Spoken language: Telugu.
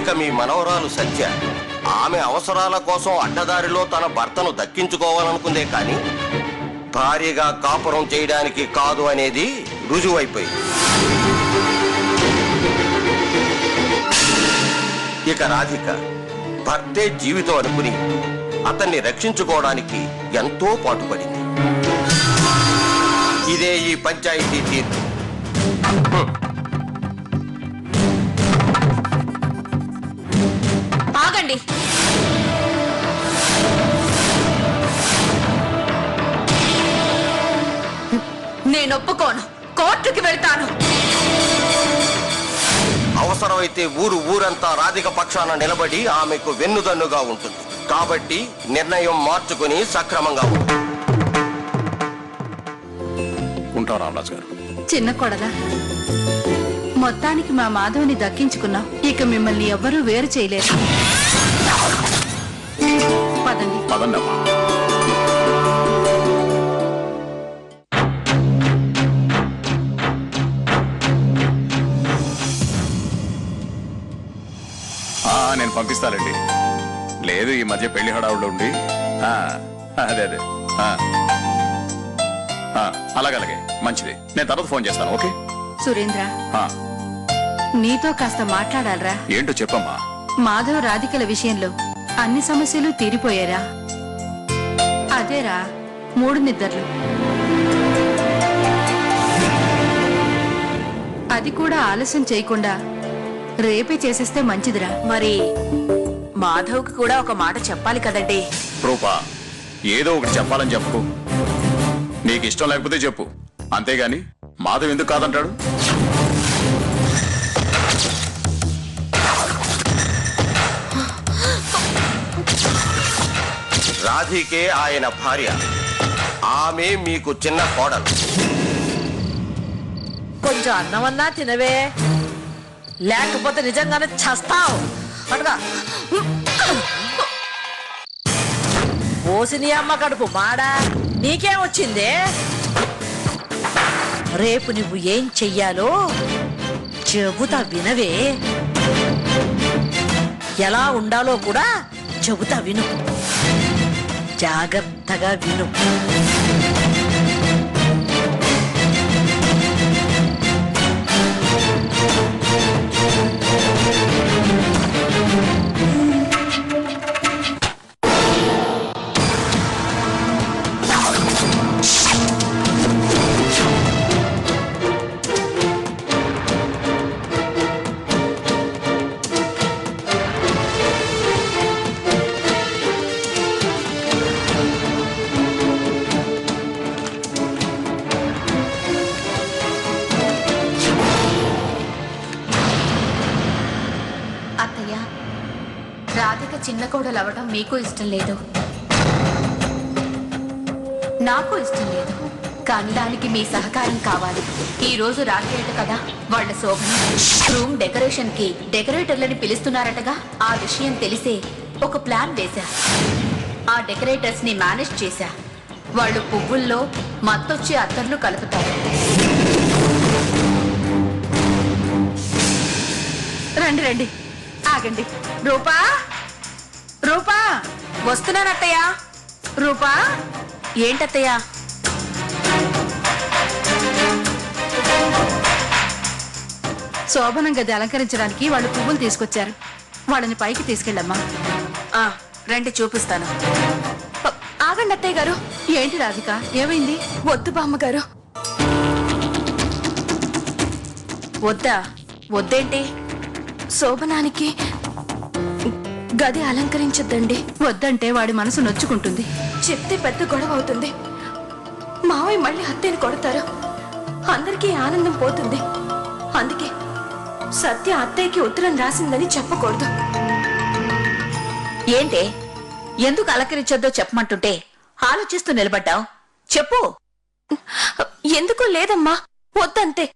ఇక మీ మనవరాలు సత్య ఆమె అవసరాల కోసం అడ్డదారిలో తన భర్తను దక్కించుకోవాలనుకుందే కానీ భార్యగా కాపురం చేయడానికి కాదు అనేది రుజువైపోయింది. ఇక రాధిక భర్తే జీవితం అనుకుని అతన్ని రక్షించుకోవడానికి ఎంతో పాటుపడింది. ఇదే ఈ పంచాయతీ తీర్పు. ఆగండి. నేను ఒప్పుకోను. కోర్టుకి వెళ్తాను. అవసరమైతే ఊరంతా రాధిక పక్షాన నిలబడి ఆమెకు వెన్నుదన్నుగా ఉంటుంది. కాబట్టి నిర్ణయం మార్చుకుని సక్రమంగా ఉంటాం రామరాజు గారు. చిన్న కొడలా, మొత్తానికి మా మాధవ్ని దక్కించుకున్నాం. ఇక మిమ్మల్ని ఎవ్వరూ వేరు చేయలేరు. పదండి. పదండమ్మా. నేను పంపిస్తానండి. లేదు, ఈ మధ్య పెళ్లి హడావుల్లో ఉండి. అదే అలాగే మంచిది. నేను తర్వాత ఫోన్ చేస్తాను. ఓకే సురేంద్ర, నీతో కాస్త మాట్లాడాలరా. ఏంటో చెప్పమ్మా. మాధవ్ రాధికల విషయంలో అన్ని సమస్యలు తీరిపోయారా? అదేరా 3 నిద్రలు. అది కూడా ఆలస్యం చేయకుండా రేపే చేసేస్తే మంచిదిరా. మరి మాధవ్కి కూడా ఒక మాట చెప్పాలి కదండి. రూపా, ఏదో ఒకటి చెప్పాలని చెప్పు. నీకు ఇష్టం లేకపోతే చెప్పు, అంతేగాని మాధవ్ ఎందుకు కాదంటాడు? రాధికే ఆయన భార్య. ఆమె మీకు చిన్న కోడలు. కొంచెం అన్నమన్నా తినవే, లేకపోతే నిజంగానే చస్తావు. అటుగా ఓసిని అమ్మ కడుపు మాడా, నీకేం వచ్చిందే? రేపు నువ్వు ఏం చెయ్యాలో చెబుతా వినవే. ఎలా ఉండాలో కూడా చెబుతా విను. జాగ్రత్తగా విను. అత్తయ్య, రాధిక చిన్న కోడలు అవడం మీకు ఇష్టం లేదు, నాకు ఇష్టం లేదు. కానీ దానికి మీ సహకారం కావాలి. ఈ రోజు రాకేట కదా వాళ్ళ శోభనం. రూమ్ డెకరేషన్ కి డెకరేటర్లని పిలుస్తున్నారటగా. ఆ విషయం తెలిసే ఒక ప్లాన్ వేశా. ఆ డెకరేటర్స్ ని మేనేజ్ చేశా. వాళ్ళు పువ్వుల్లో మత్తొచ్చి అత్తర్లు కలుపుతారు. రండి రండి, ఆగండి. రూపా, రూపా, వస్తున్నానత్తయ్య. రూపా. ఏంటత్తయ్య? శోభనం గది అలంకరించడానికి వాళ్ళు పువ్వులు తీసుకొచ్చారు. వాళ్ళని పైకి తీసుకెళ్ళమ్మా. రండి, చూపిస్తాను. ఆగండి అత్తయ్య గారు. ఏంటి రాధిక, ఏమైంది? వద్దు బామ్మగారు. వద్దా? వద్దేంటి? శోభనానికి గది అలంకరించొద్దండి. వద్దంటే వాడి మనసు నొచ్చుకుంటుంది. చెప్తే పెద్ద గొడవ అవుతుంది. మావయ్య మళ్ళీ అత్తయ్యని కొడతారు. అందరికీ ఆనందం పోతుంది. అందుకే సత్య అత్తయ్యకి ఉత్తరం రాసిందని చెప్పకూడదు. ఏంటే, ఎందుకు అలంకరించొద్దో చెప్పమంటుంటే ఆలోచిస్తూ నిలబడ్డావు? చెప్పు. ఎందుకు లేదమ్మా, వద్దంతే.